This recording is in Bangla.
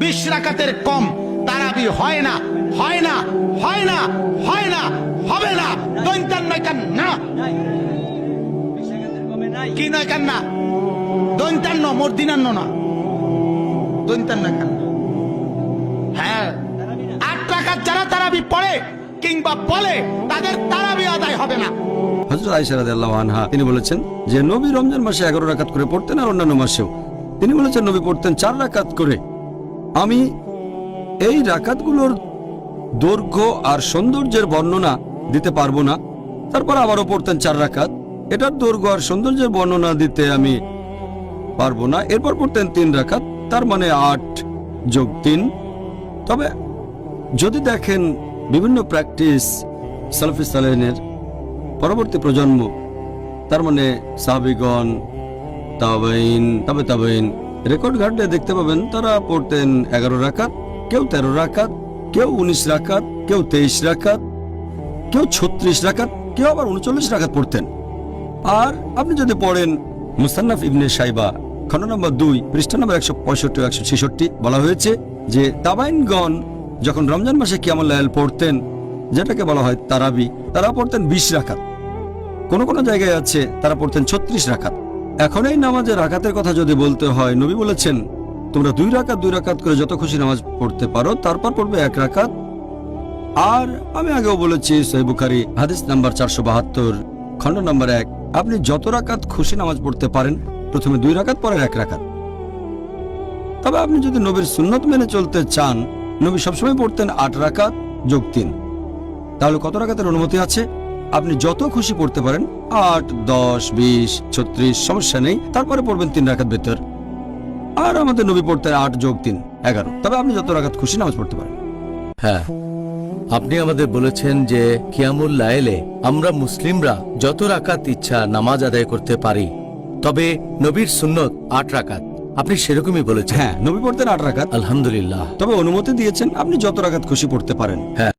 20 রাকাতের কম তারাবি হয় না, হয় না, হয় না, হয় না, হবে না। দৈন্তান নয় কেন না, কি নয় কেন না, দৈন্তান্ন মর্দিনান্ন না, দৈন্তান্ন কেন? হ্যাঁ, 8 রাকাত যারা তারাবি পড়ে কিংবা বলে তাদের তারাবি আদায় হবে না। হযরত আয়েশা রাদিয়াল্লাহু আনহা তিনি বলেছেন যে নবী রমজান মাসে 11 রাকাত করে পড়তেন আর অন্যান্য মাসেও তিনি বলেছেন নবী পড়তেন 4 রাকাত করে। আমি এই রাকাতগুলোর দৈর্ঘ্য আর সৌন্দর্যের বর্ণনা দিতে পারবো না। তারপর আবারও পড়তেন 4 রাকাত, এটার দৈর্ঘ্য আর সৌন্দর্যের বর্ণনা দিতে আমি পারবো না। এরপর পড়তেন 3 রাকাত, তার মানে 8 যোগ 3। তবে যদি দেখেন বিভিন্ন প্র্যাকটিস সালাফি সালেহিনের পরবর্তী প্রজন্ম, তার মানে সাহাবীগণ, তাবেঈন, তবে তাবেঈন, রেকর্ড ঘাটলে দেখতে পাবেন তারা পড়তেন 11 রাকাত, কেউ 13 রাকাত, কেউ 19 রাকাত, কেউ 23 রাকাত, কেউ 36 রাকাত, কেউ আবার 39 রাকাত পড়তেন। আর আপনি যদি পড়েন মুসান্নাফ ইবনে শাইবা খণ্ড নম্বর 2 পৃষ্ঠা নম্বর 165 ও 166, বলা হয়েছে যে তাবাইনগণ যখন রমজান মাসে কিয়ামুল লাইল পড়তেন, যেটাকে বলা হয় তারাবি, তারা পড়তেন 20 রাকাত। কোন কোন জায়গায় আছে তারা পড়তেন 36 রাকাত। এখন এই নামাজের রাকাতের কথা যদি বলতে হয়, নবী বলেছেন তোমরা 2 রাকাত করে যত খুশি নামাজ পড়তে পারো, তারপর পড়বে 1 রাকাত। আর আমি আগেও বলেছি সহিহ বুখারী হাদিস নাম্বার 472 খণ্ড নম্বর 1, আপনি যত রাকাত খুশি নামাজ পড়তে পারেন, প্রথমে 2 রাকাত পরে 1 রাকাত। তবে আপনি যদি নবীর সুন্নত মেনে চলতে চান, নবী সবসময় পড়তেন 8 রাকাত যোগ 3। তাহলে কত রাকাতের অনুমতি আছে? আপনি যত খুশি পড়তে পারেন, 8, 10, 20, 36, সমস্যা নেই। তারপরে পড়বেন 3 রাকাত বেতর। আর আমাদের নবী পড়তেন 8 যোগ 3 11। তবে আপনি যত রাকাত খুশি নামাজ পড়তে পারেন। হ্যাঁ, আপনি আমাদের বলেছেন যে কিয়ামুল লাইলে আমরা মুসলিমরা যত রাকাত ইচ্ছা নামাজ আদায় করতে পারি, তবে নবীর সুন্নত 8 রাকাত। আপনি সেরকমই বলেছেন। হ্যাঁ, নবী পড়তেন 8 রাকাত, আলহামদুলিল্লাহ। তবে অনুমতি দিয়েছেন আপনি যত রাকাত খুশি পড়তে পারেন। হ্যাঁ।